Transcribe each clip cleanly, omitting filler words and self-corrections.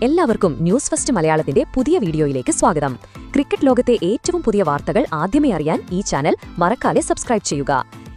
എല്ലാവർക്കും news first മലയാളത്തിന്റെ പുതിയ വീഡിയോയിലേക്ക് സ്വാഗതം. ക്രിക്കറ്റ് ലോകത്തെ ഏറ്റവും പുതിയ വാർത്തകൾ ആദ്യമേ അറിയാൻ ഈ ചാനൽ മറക്കാതെ സബ്സ്ക്രൈബ് ചെയ്യുക.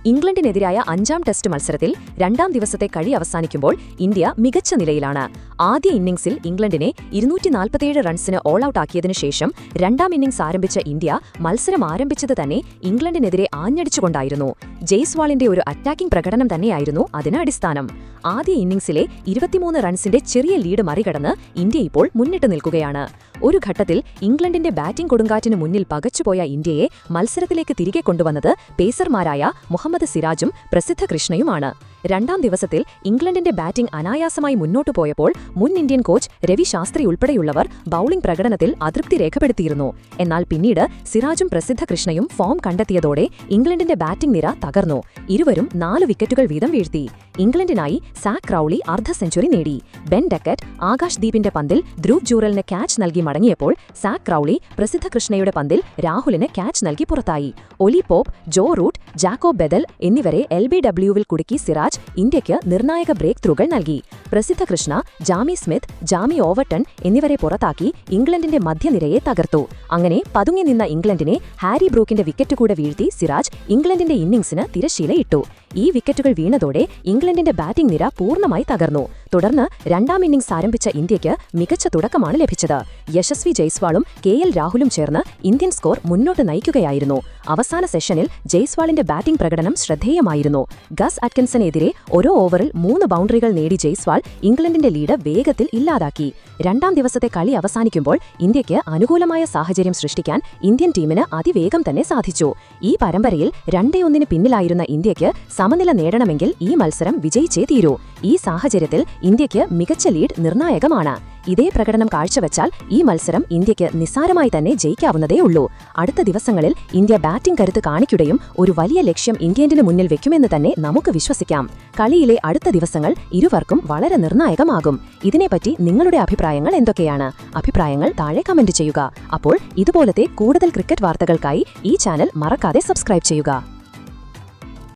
ഇംഗ്ലണ്ടിനെതിരായ 5ാം ടെസ്റ്റ് മത്സരത്തിൽ 2ാം ദിവസത്തെ കളി അവസാനിക്കുമ്പോൾ ഇന്ത്യ മികച്ച നിലയിലാണ്. ആദ്യ ഇന്നിംഗ്സിൽ ഇംഗ്ലണ്ടിനെ 247 റൺസിന് ഓൾ ഔട്ട് ആക്കിയതിനു ശേഷം 2ാം ഇന്നിംഗ്സ് ആരംഭിച്ച ഇന്ത്യ മത്സരം ആരംഭിച്ചത് തന്നെ ഇംഗ്ലണ്ടിനെതിരെ ആഞ്ഞടിച്ചുകൊണ്ടായിരുന്നു. ജയ്സ്വാളിന്റെ ഒരു അറ്റാക്കിംഗ് പ്രകടനം തന്നെയായിരുന്നു അതിന് അടിസ്ഥാനം. ആദ്യ ഇന്നിംഗ്സിലെ 23 റൺസിന്റെ ചെറിയ ലീഡ് മറികടന്ന് ഇന്ത്യ ഇപ്പോൾ മുന്നിട്ട് നിൽക്കുകയാണ്. ഒരു ഘട്ടത്തിൽ ഇംഗ്ലണ്ടിന്റെ ബാറ്റിംഗ് കൊടുങ്കാറ്റിന് മുന്നിൽ പകച്ചുപോയ ഇന്ത്യയെ മത്സരത്തിലേക്ക് തിരികെ കൊണ്ടുവന്നത് പേസർമാരായ മുഹമ്മദ് സിറാജും പ്രസിദ്ധ കൃഷ്ണയുമാണ്. 2ാം ദിവസത്തിൽ ഇംഗ്ലണ്ടിന്റെ ബാറ്റിംഗ് അനായാസമായി മുന്നോട്ടു പോയപ്പോൾ മുൻ ഇന്ത്യൻ കോച്ച് രവി ശാസ്ത്രി ഉൾപ്പെടെയുള്ളവർ ബൌളിംഗ് പ്രകടനത്തിൽ അതൃപ്തി രേഖപ്പെടുത്തിയിരുന്നു. എന്നാൽ പിന്നീട് സിറാജും പ്രസിദ്ധ കൃഷ്ണയും ഫോം കണ്ടെത്തിയതോടെ ഇംഗ്ലണ്ടിന്റെ ബാറ്റിംഗ് നിര തകർന്നു. ഇരുവരും 4 വിക്കറ്റുകൾ വീതം വീഴ്ത്തി. ഇംഗ്ലണ്ടിനായി സാക് റൌളി അർദ്ധ സെഞ്ചുറി നേടി. ബെൻ ഡക്കറ്റ് ആകാശ് ദീപിന്റെ പന്തിൽ ധ്രുവ് ജൂറലിന് ക്യാച്ച് നൽകി മടങ്ങിയപ്പോൾ സാക് റൌളി പ്രസിദ്ധ കൃഷ്ണയുടെ പന്തിൽ രാഹുലിന് ക്യാച്ച് നൽകി പുറത്തായി. Ollie Pope, Joe Root, Jacob Bethell എന്നിവരെ LBWവിൽ കുടുക്കി സിറാജ് ഇന്ത്യയ്ക്ക് നിർണായക ബ്രേക്ക് ത്രൂകൾ നൽകി. പ്രസിദ്ധ കൃഷ്ണ, ജാമി സ്മിത്ത്, ജാമി ഓവർട്ടൺ എന്നിവരെ പുറത്താക്കി ഇംഗ്ലണ്ടിന്റെ മധ്യനിരയെ തകർത്തു. അങ്ങനെ പതുങ്ങി നിന്ന ഇംഗ്ലണ്ടിനെ ഹാരി ബ്രൂക്കിന്റെ വിക്കറ്റ് കൂടെ വീഴ്ത്തി സിറാജ് ഇംഗ്ലണ്ടിന്റെ ഇന്നിംഗ്സിന് തിരശ്ശീലയിട്ടു. ഈ വിക്കറ്റുകൾ വീണതോടെ ഇംഗ്ലണ്ടിന്റെ ബാറ്റിംഗ് നിര പൂർണ്ണമായി തകർന്നു. തുടർന്ന് 2ാം ഇന്നിംഗ്സ് ആരംഭിച്ച ഇന്ത്യയ്ക്ക് മികച്ച തുടക്കമാണ് ലഭിച്ചത്. യശസ്വി ജയ്സ്വാളും KL രാഹുലും ചേർന്ന് ഇന്ത്യൻ സ്കോർ മുന്നോട്ട് നയിക്കുകയായിരുന്നു. അവസാന സെഷനിൽ ജയ്സ്വാളിന്റെ ബാറ്റിംഗ് പ്രകടനം ശ്രദ്ധേയമായിരുന്നു. ഗസ് അറ്റ്കിൻസനെതിരെ ഓരോ ഓവറിൽ 3 ബൗണ്ടറികൾ നേടി ജയ്സ്വാൾ ഇംഗ്ലണ്ടിന്റെ ലീഡ് വേഗത്തിൽ ഇല്ലാതാക്കി. 2ാം ദിവസത്തെ കളി അവസാനിക്കുമ്പോൾ ഇന്ത്യയ്ക്ക് അനുകൂലമായ സാഹചര്യം സൃഷ്ടിക്കാൻ ഇന്ത്യൻ ടീമിന് അതിവേഗം തന്നെ സാധിച്ചു. ഈ പരമ്പരയിൽ 2-1 പിന്നിലായിരുന്ന ഇന്ത്യയ്ക്ക് സമനില നേടണമെങ്കിൽ ഈ മത്സരം വിജയിച്ചേ തീരൂ. ഈ സാഹചര്യത്തിൽ ഇന്ത്യയ്ക്ക് മികച്ച ലീഡ് നിർണായകമാണ്. ഇതേ പ്രകടനം കാഴ്ചവെച്ചാൽ ഈ മത്സരം ഇന്ത്യയ്ക്ക് നിസ്സാരമായി തന്നെ ജയിക്കാവുന്നതേ ഉള്ളൂ. അടുത്ത ദിവസങ്ങളിൽ ഇന്ത്യ ബാറ്റിംഗ് കരുത്ത് കാണിക്കുകയും ഒരു വലിയ ലക്ഷ്യം ഇംഗ്ലണ്ടിന് മുന്നിൽ വെക്കുമെന്ന് തന്നെ നമുക്ക് വിശ്വസിക്കാം. കളിയിലെ അടുത്ത ദിവസങ്ങൾ ഇരുവർക്കും വളരെ നിർണായകമാകും. ഇതിനെപ്പറ്റി നിങ്ങളുടെ അഭിപ്രായങ്ങൾ എന്തൊക്കെയാണ്? അഭിപ്രായങ്ങൾ താഴെ കമന്റ് ചെയ്യുക. അപ്പോൾ ഇതുപോലത്തെ കൂടുതൽ ക്രിക്കറ്റ് വാർത്തകൾക്കായി ഈ ചാനൽ മറക്കാതെ സബ്സ്ക്രൈബ് ചെയ്യുക.